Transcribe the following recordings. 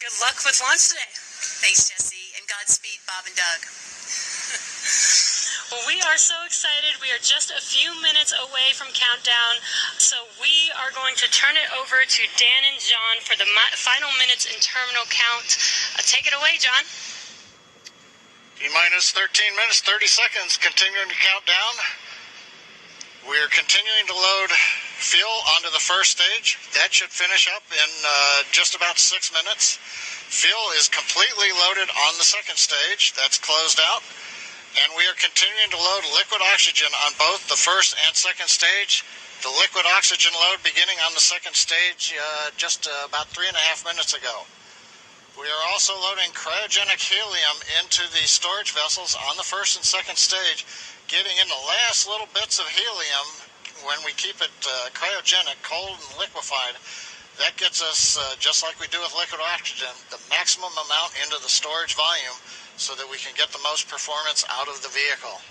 Good luck with launch today. Thanks, Jesse, and Godspeed, Bob and Doug. Well, we are so excited. We are just a few minutes away from countdown, so we are going to turn it over to Dan and John for the final minutes in terminal count. Take it away, John. T-minus 13 minutes, 30 seconds, continuing to count down. We're continuing to load fuel onto the first stage. That should finish up in just about 6 minutes. Fuel is completely loaded on the second stage. That's closed out. And we are continuing to load liquid oxygen on both the first and second stage. The liquid oxygen load beginning on the second stage just about 3.5 minutes ago. We are also loading cryogenic helium into the storage vessels on the first and second stage, getting in the last little bits of helium when we keep it cryogenic, cold and liquefied. That gets us, just like we do with liquid oxygen, the maximum amount into the storage volume so that we can get the most performance out of the vehicle.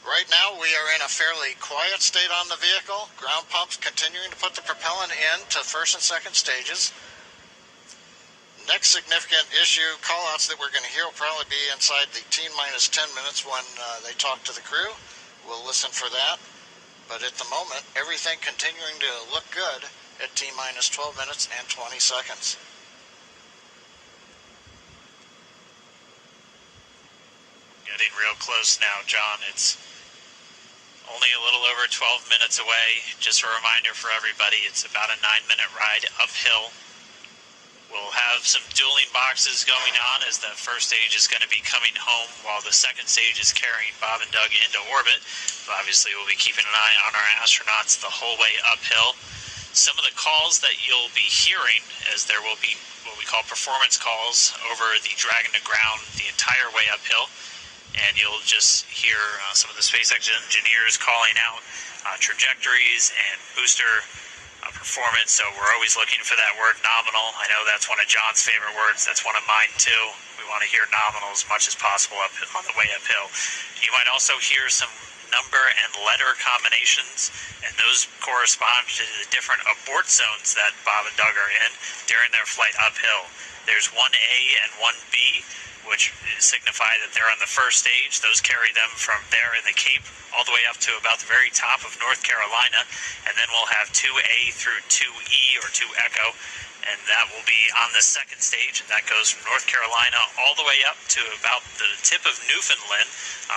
Right now we are in a fairly quiet state on the vehicle. Ground pumps continuing to put the propellant in to first and second stages. Next significant issue callouts that we're going to hear will probably be inside the T-minus 10 minutes when they talk to the crew. We'll listen for that. But at the moment, everything continuing to look good at T-minus 12 minutes and 20 seconds. Getting real close now, John. It's only a little over 12 minutes away. Just a reminder for everybody, it's about a 9-minute ride uphill. We'll have some dueling boxes going on as the first stage is going to be coming home while the second stage is carrying Bob and Doug into orbit. But obviously, we'll be keeping an eye on our astronauts the whole way uphill. Some of the calls that you'll be hearing, as there will be what we call performance calls over the Dragon to ground the entire way uphill. And you'll just hear some of the SpaceX engineers calling out trajectories and booster performance. So we're always looking for that word nominal. I know that's one of John's favorite words. That's one of mine too. We want to hear nominal as much as possible up on the way uphill. You might also hear some number and letter combinations, and those correspond to the different abort zones that Bob and Doug are in during their flight uphill. There's 1A and 1B, which signify that they're on the first stage. Those carry them from there in the Cape all the way up to about the very top of North Carolina. And then we'll have 2A through 2E or 2 Echo, and that will be on the second stage. And that goes from North Carolina all the way up to about the tip of Newfoundland,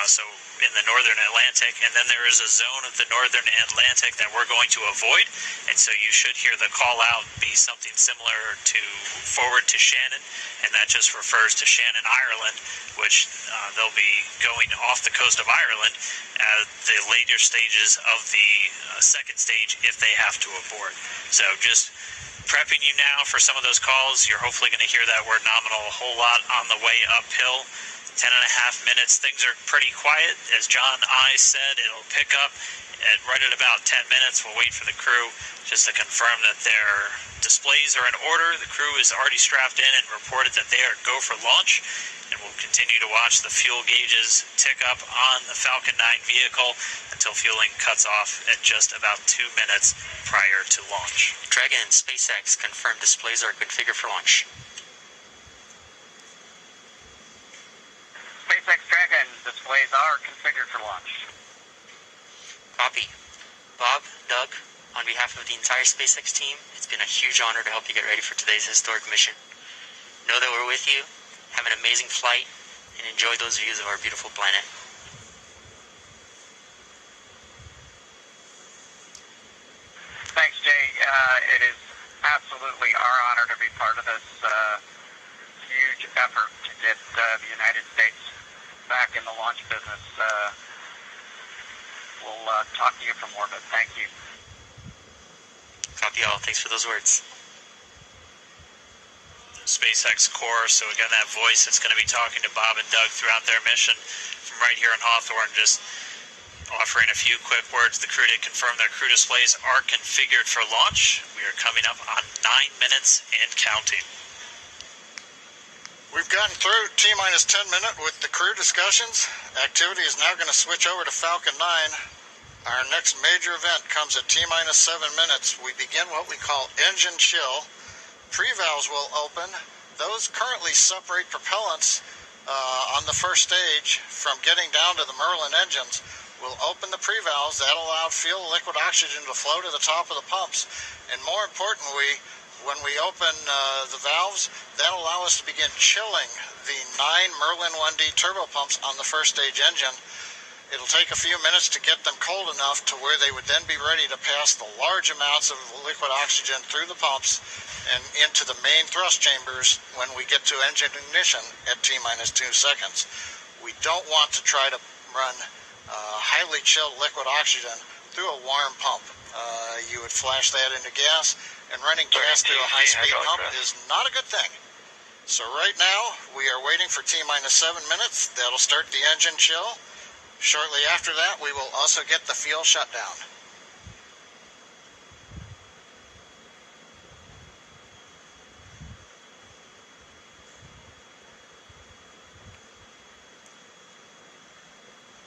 so in the northern Atlantic. And then there is a zone of the northern Atlantic that we're going to avoid. And so you should hear the call out be something similar to forward to Shannon, and that just refers to Shannon, Ireland, which they'll be going off the coast of Ireland at the later stages of the second stage if they have to abort. So just prepping you now for some of those calls. You're hopefully going to hear that word nominal a whole lot on the way uphill. 10.5 minutes. Things are pretty quiet. As John I said, it'll pick up right at about 10 minutes. We'll wait for the crew just to confirm that their displays are in order. The crew is already strapped in and reported that they are go for launch. And we'll continue to watch the fuel gauges tick up on the Falcon 9 vehicle until fueling cuts off at just about 2 minutes prior to launch. Dragon and SpaceX confirmed displays are configured for launch. SpaceX Dragon displays are configured for launch. Copy. Bob, Doug, on behalf of the entire SpaceX team, it's been a huge honor to help you get ready for today's historic mission. Know that we're with you, have an amazing flight, and enjoy those views of our beautiful planet. Thanks, Jay. It is absolutely our honor to be part of this huge effort to get the United States back in the launch business. We'll talk to you from orbit. Thank you. Copy all. Thanks for those words. SpaceX Core, so again, that voice that's going to be talking to Bob and Doug throughout their mission from right here in Hawthorne, just offering a few quick words. The crew did confirm their crew displays are configured for launch. We are coming up on 9 minutes and counting. We've gotten through T-minus 10 minute with the crew discussions. Activity is now going to switch over to Falcon 9. Our next major event comes at T-minus 7 minutes. We begin what we call engine chill. Pre-valves will open. Those currently separate propellants on the first stage from getting down to the Merlin engines. We'll open the pre-valves. That'll allow fuel liquid oxygen to flow to the top of the pumps. And more importantly, when we open the valves, that'll allow us to begin chilling the 9 Merlin 1D turbo pumps on the first stage engine. It'll take a few minutes to get them cold enough to where they would then be ready to pass the large amounts of liquid oxygen through the pumps and into the main thrust chambers when we get to engine ignition at T-2 seconds. We don't want to try to run highly chilled liquid oxygen through a warm pump. You would flash that into gas, and running gas through a high-speed pump is not a good thing. So right now, we are waiting for T-7 minutes. That'll start the engine chill. Shortly after that, we will also get the fuel shutdown.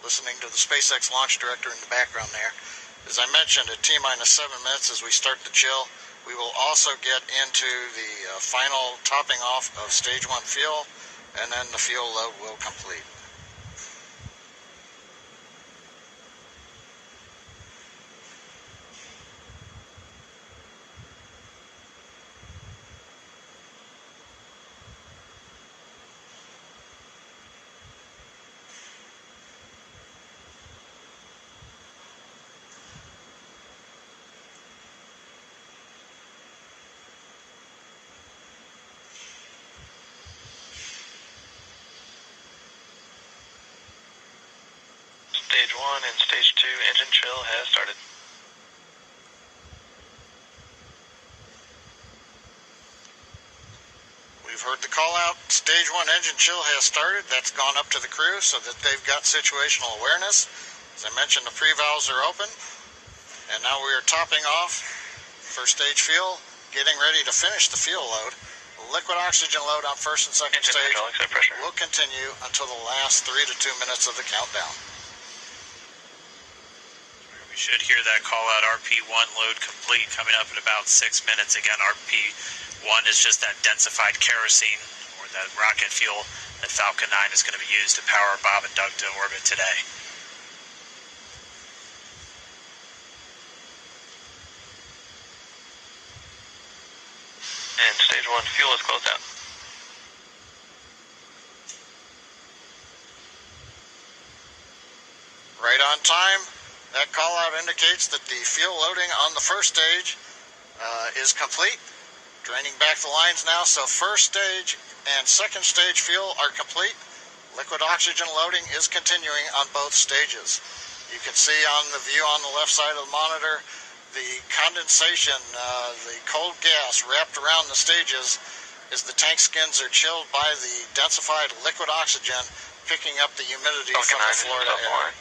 Listening to the SpaceX launch director in the background there. As I mentioned, at T-7 minutes, as we start the chill, we will also get into the final topping off of stage 1 fuel, and then the fuel load will complete. Stage 1 and Stage 2 engine chill has started. We've heard the call out. Stage 1 engine chill has started. That's gone up to the crew so that they've got situational awareness. As I mentioned, the pre-valves are open. And now we are topping off first stage fuel, getting ready to finish the fuel load. Liquid oxygen load on first and second Engine stage hydraulics at pressure. will continue until the last 3 to 2 minutes of the countdown. We should hear that call out RP1 load complete coming up in about 6 minutes. Again, RP1 is just that densified kerosene or that rocket fuel that Falcon 9 is going to be used to power Bob and Doug to orbit today. And Stage 1 fuel is closed out. Right on time. That call out indicates that the fuel loading on the first stage is complete. Draining back the lines now, so first stage and second stage fuel are complete. Liquid oxygen loading is continuing on both stages. You can see on the view on the left side of the monitor the condensation, the cold gas wrapped around the stages as the tank skins are chilled by the densified liquid oxygen picking up the humidity from the Florida air.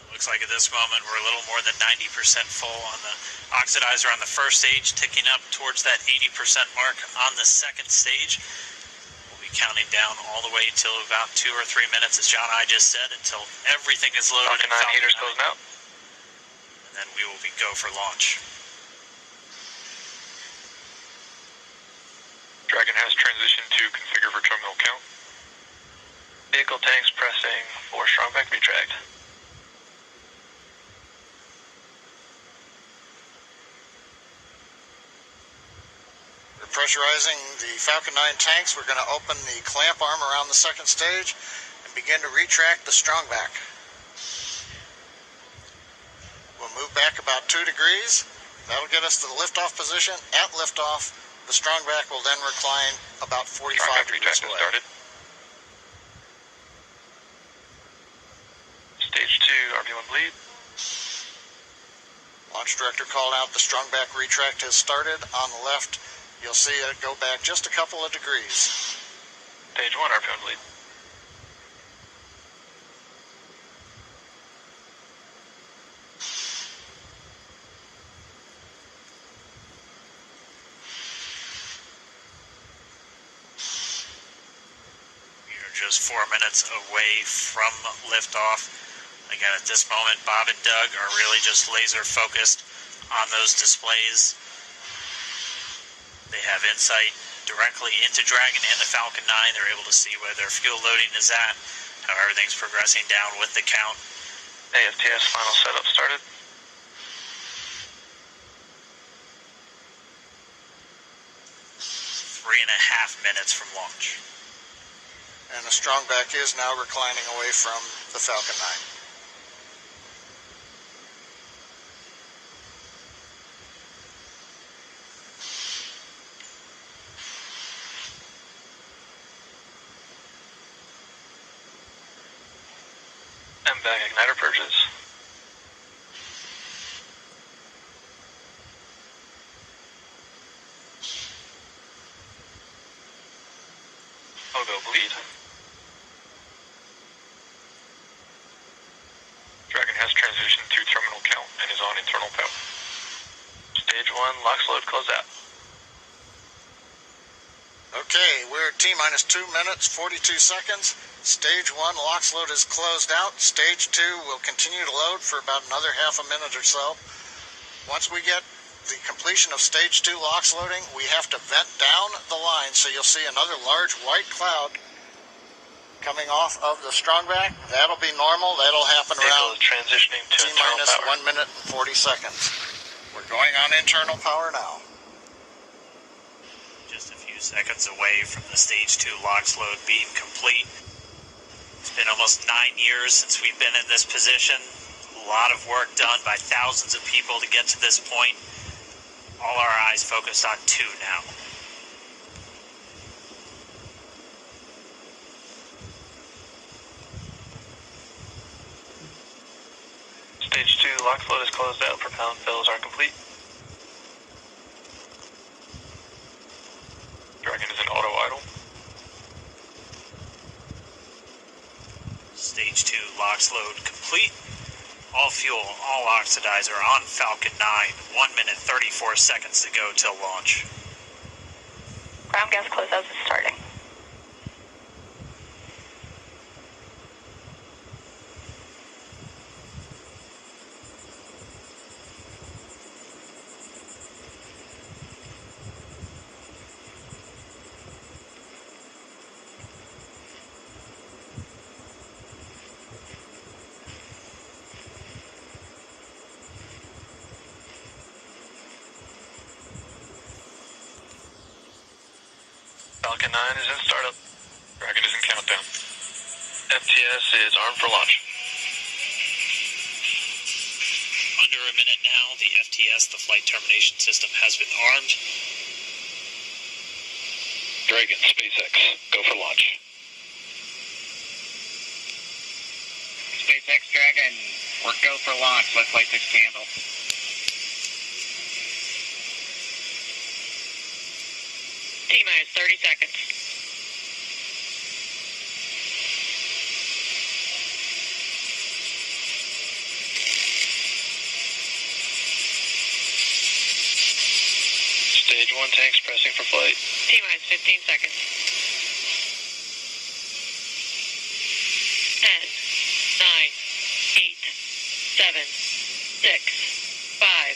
Looks like at this moment we're a little more than 90% full on the oxidizer on the first stage, ticking up towards that 80% mark on the second stage. We'll be counting down all the way till about 2 or 3 minutes, as John and I just said, until everything is loaded. Falcon 9 heaters closing out. And then we will go for launch. Dragon has transitioned to configure for terminal count. Vehicle tanks pressing for strong back retract. Pressurizing the Falcon 9 tanks, we're going to open the clamp arm around the second stage and begin to retract the strong back. We'll move back about 2 degrees. That'll get us to the liftoff position. At liftoff, the strong back will then recline about 45 degrees away. Started. Stage 2 RP1 bleed. Launch director called out the strong back retract has started. On the left, you'll see it go back just a couple of degrees. Stage 1 RP1 bleed. We are just 4 minutes away from liftoff. Again, at this moment, Bob and Doug are really just laser focused on those displays. They have insight directly into Dragon and the Falcon 9. They're able to see where their fuel loading is at, how everything's progressing down with the count. AFTS final setup started. Three and a half minutes from launch. And the strongback is now reclining away from the Falcon 9. Back igniter purges. I'll go bleed. Dragon has transitioned to terminal count and is on internal power. Stage 1, LOX load close out. Okay, we're at T-minus 2 minutes, 42 seconds. Stage 1 LOX load is closed out. Stage 2 will continue to load for about another half a minute or so. Once we get the completion of Stage 2 LOX loading, we have to vent down the line, so you'll see another large white cloud coming off of the strongback. That'll be normal. That'll happen around transitioning to T-minus 1 minute and 40 seconds. We're going on internal power now. Just a few seconds away from the Stage 2 LOX load being complete. It's been almost 9 years since we've been in this position. A lot of work done by thousands of people to get to this point. All our eyes focused on 2 now. Stage 2 LOX load is closed out. Propellant fills are complete. Dragon is in auto idle. Stage 2 LOX load complete. All fuel, all oxidizer on Falcon 9. 1 minute 34 seconds to go till launch. Ground gas closeouts is starting. Falcon 9 is in startup. Dragon is in countdown. FTS is armed for launch. Under a minute now, the FTS, the flight termination system, has been armed. Dragon, SpaceX, go for launch. SpaceX Dragon, we're go for launch. Let's light this candle. T-minus 30 seconds. Stage 1 tanks pressing for flight. T-minus 15 seconds. 10, 9, 8, 7, 6, 5,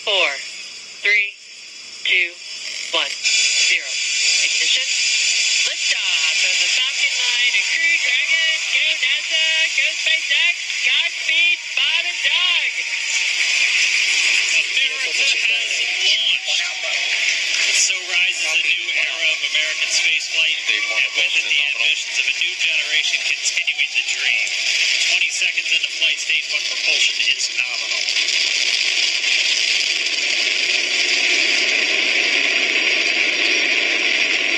4, 3, 2, 1, 0. Ignition. Liftoff of the Falcon 9 and Crew Dragon. Go NASA, go SpaceX, Godspeed, Bob and Doug. America has launched. So rises a new era of American spaceflight, and with it the ambitions of a new generation continuing the dream. 20 seconds into flight, Stage 1 propulsion is nominal.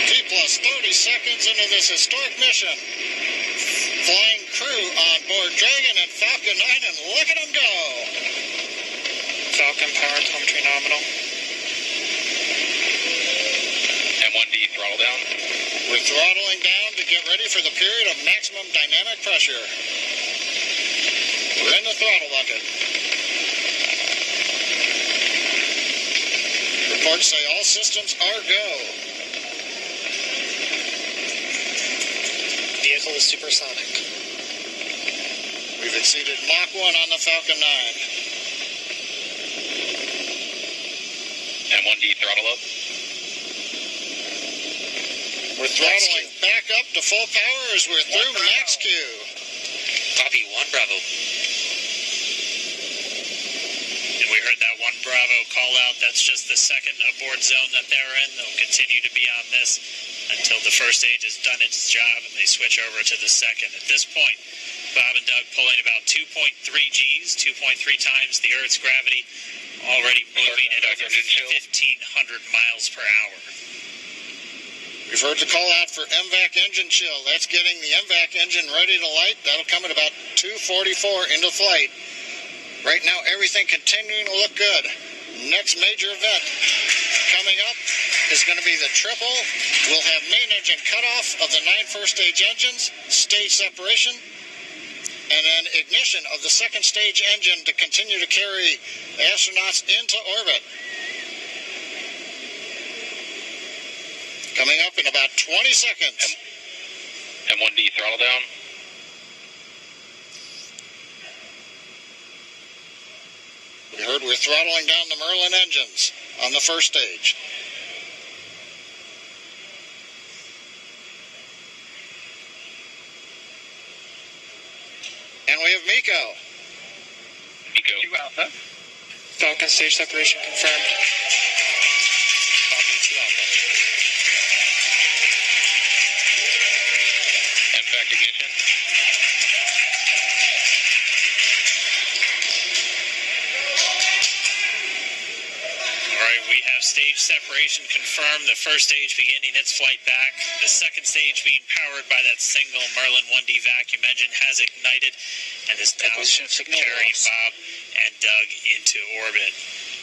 T-plus 30 seconds into this historic mission. Flying crew on board Dragon and Falcon 9, and look at them go. Falcon power telemetry nominal. M1D throttle down. We're throttling down to get ready for the period of maximum dynamic pressure. We're in the throttle bucket. Reports say all systems are go. Vehicle is supersonic. We've exceeded Mach 1 on the Falcon 9. 1D, throttle up. We're throttling back up to full power as we're through max Q. Copy, 1 Bravo. And we heard that 1 Bravo call out. That's just the second abort zone that they're in. They'll continue to be on this until the first stage has done its job and they switch over to the second. At this point, Bob and Doug pulling about 2.3 Gs, 2.3 times the Earth's gravity, already moving at over 1,500 miles per hour. We've heard the call out for MVAC engine chill. That's getting the MVAC engine ready to light. That'll come at about 2:44 into flight. Right now, everything continuing to look good. Next major event coming up is going to be the triple. We'll have main engine cutoff of the 9 first stage engines, stage separation, and then ignition of the second stage engine to continue to carry astronauts into orbit. Coming up in about 20 seconds. M1D, throttle down. We heard we're throttling down the Merlin engines on the first stage. And we have Miko. Miko. 2 Alpha. Falcon stage separation confirmed. Copy, 2 Alpha. MVAC ignition. All right, we have stage separation confirmed. The first stage beginning its flight back. The second stage being powered by that single Merlin 1D vacuum engine has ignited and is now carrying Bob and Doug into orbit.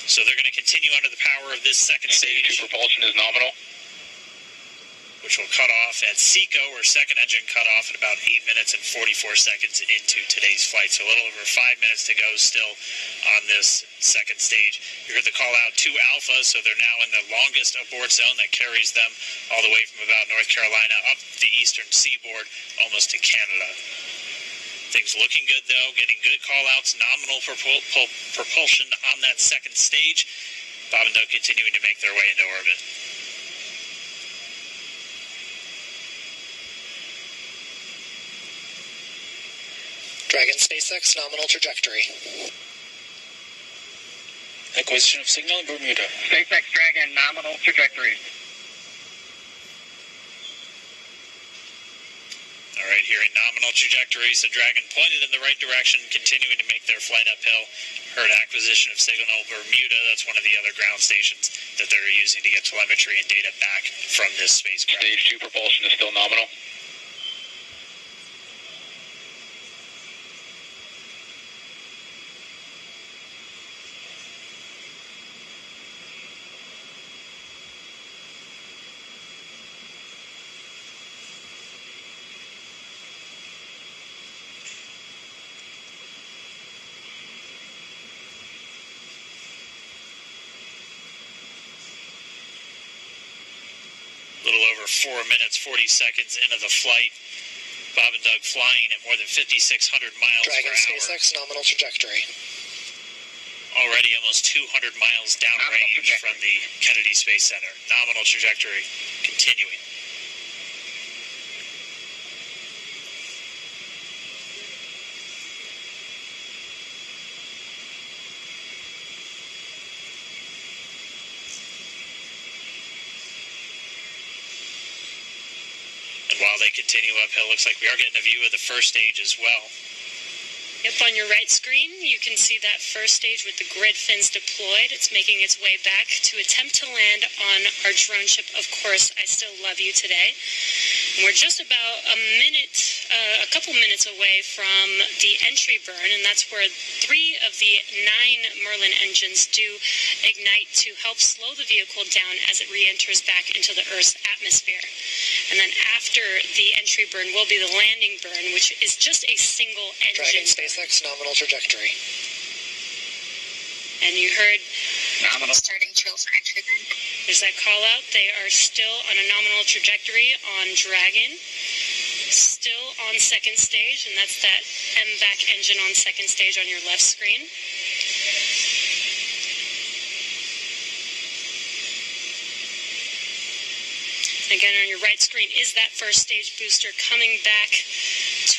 So they're going to continue under the power of this second stage. Stage 2 propulsion is nominal. Which will cut off at SECO, or second engine cut off, at about 8 minutes and 44 seconds into today's flight. So a little over 5 minutes to go still on this second stage. You heard the call out 2 Alpha, so they're now in the longest abort zone that carries them all the way from about North Carolina up the eastern seaboard, almost to Canada. Things looking good, though, getting good call outs, nominal propulsion on that second stage. Bob and Doug continuing to make their way into orbit. Dragon SpaceX, nominal trajectory. Acquisition of signal in Bermuda. SpaceX Dragon, nominal trajectory. All right, hearing nominal trajectories, the Dragon pointed in the right direction, continuing to make their flight uphill. Heard acquisition of signal Bermuda. That's one of the other ground stations that they're using to get telemetry and data back from this spacecraft. Stage 2 propulsion is still nominal. A little over 4 minutes, 40 seconds into the flight. Bob and Doug flying at more than 5,600 miles Dragon per hour. SpaceX, nominal trajectory. Already almost 200 miles downrange from the Kennedy Space Center. Nominal trajectory continuing. And while they continue uphill, looks like we are getting a view of the first stage as well. Yep, on your right screen, you can see that first stage with the grid fins deployed. It's making its way back to attempt to land on our drone ship, Of Course, I Still Love You Today. And we're just about a couple minutes away from the entry burn, and that's where 3 of the 9 Merlin engines do ignite to help slow the vehicle down as it re-enters back into the Earth's atmosphere. And then after the entry burn will be the landing burn, which is just a single engine. Dragon SpaceX, nominal trajectory. And you heard Nominal. Starting trill for entry burn. there's that call out. They are still on a nominal trajectory on Dragon. Still on second stage, and that's that MVAC engine on second stage on your left screen. Again, on your right screen is that first stage booster coming back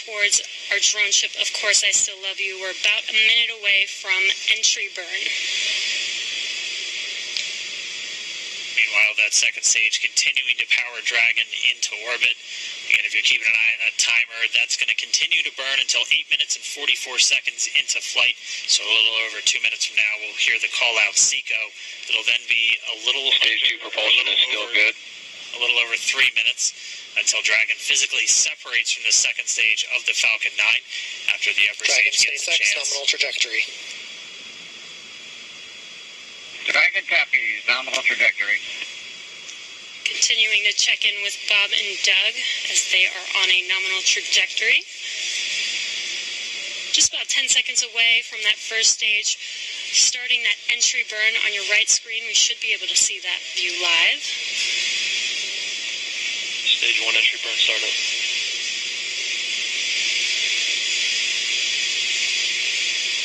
towards our drone ship. Of course, I still love you. We're about a minute away from entry burn. Meanwhile, that second stage continuing to power Dragon into orbit. Again, if you're keeping an eye on that timer, that's going to continue to burn until 8 minutes and 44 seconds into flight. So a little over 2 minutes from now, we'll hear the call out SECO. It'll then be a little Stage 2 propulsion is still good. A little over 3 minutes until Dragon physically separates from the second stage of the Falcon 9 after the upper Dragon stage gets a SpaceX chance. nominal trajectory. Dragon copies, nominal trajectory. Continuing to check in with Bob and Doug as they are on a nominal trajectory. Just about 10 seconds away from that first stage, starting that entry burn on your right screen. We should be able to see that view live. Stage 1 entry burn startup.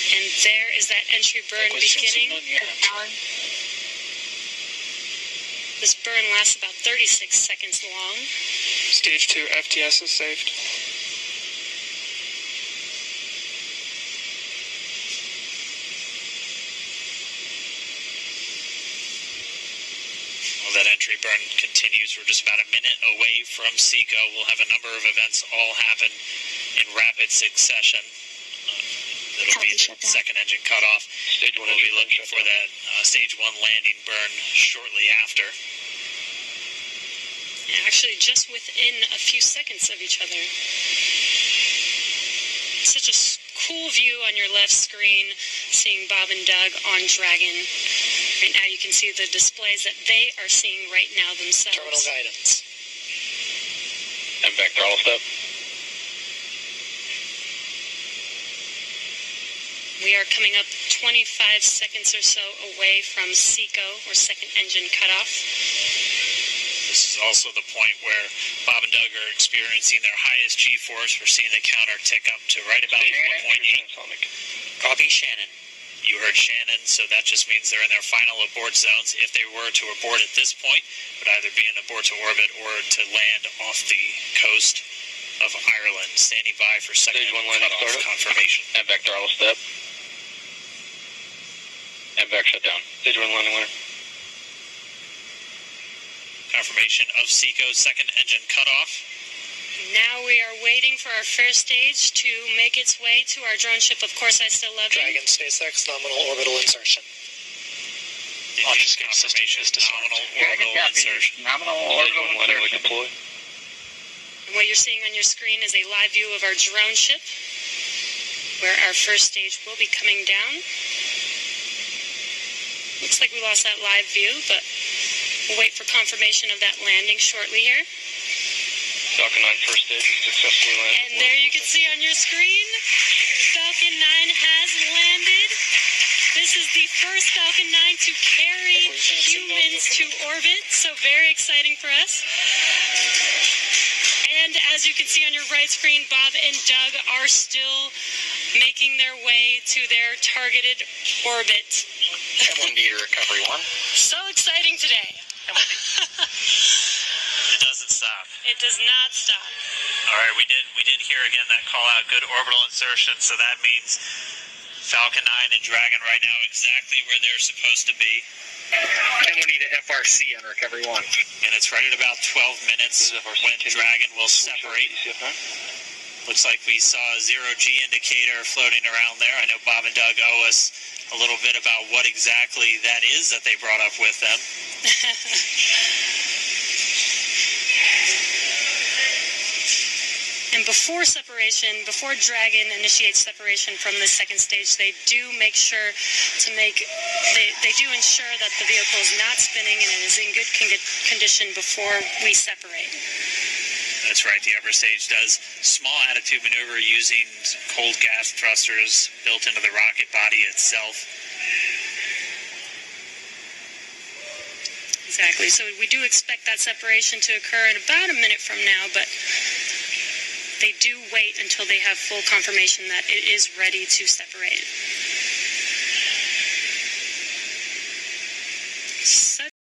And there is that entry burn beginning. This burn lasts about 36 seconds long. Stage 2 FTS is saved. Well, that entry burn continues. We're just about a minute away from SECO. We'll have a number of events all happen in rapid succession. It'll be the second engine cutoff. Stage 1 we'll be looking for that stage 1 landing burn shortly after. Actually, just within a few seconds of each other. Such a cool view on your left screen, seeing Bob and Doug on Dragon. Right now you can see the displays that they are seeing right now themselves. Terminal guidance. And back throttle step. We are coming up 25 seconds or so away from SECO, or second engine cutoff. This is also the point where Bob and Doug are experiencing their highest G-force. We're seeing the counter tick up to right about 1.8. Copy, Shannon. You heard Shannon, so that just means they're in their final abort zones. If they were to abort at this point, it would either be an abort to orbit or to land off the coast of Ireland. Standing by for second Stage 1 landing cutoff startup. confirmation. And back throttle step. And back shutdown. Stage 1 landing winner. Confirmation of SECO's second engine cutoff. Now we are waiting for our first stage to make its way to our drone ship. Of course, I still love you. Dragon SpaceX nominal orbital insertion. Launch confirmation is nominal orbital insertion. Nominal orbital insertion. Deploy. And what you're seeing on your screen is a live view of our drone ship, where our first stage will be coming down. Looks like we lost that live view, but we'll wait for confirmation of that landing shortly here. Falcon 9 first stage successfully landed. And there you can see on your screen, Falcon 9 has landed. This is the first Falcon 9 to carry humans to orbit, so very exciting for us. And as you can see on your right screen, Bob and Doug are still making their way to their targeted orbit. M1D to recovery 1. So exciting today. It doesn't stop. It does not stop. All right, we did hear again that call out, good orbital insertion, so that means Falcon 9 and Dragon right now exactly where they're supposed to be. M1D to FRC on recovery 1. And it's right at about 12 minutes when Dragon will separate. Looks like we saw a 0G indicator floating around there. I know Bob and Doug owe us a little bit about what exactly that is that they brought up with them. And before separation, before Dragon initiates separation from the second stage, they do make sure to they do ensure that the vehicle is not spinning and it is in good condition before we separate. That's right, the upper stage does small attitude maneuver using cold gas thrusters built into the rocket body itself. Exactly, so we do expect that separation to occur in about a minute from now, but they do wait until they have full confirmation that it is ready to separate.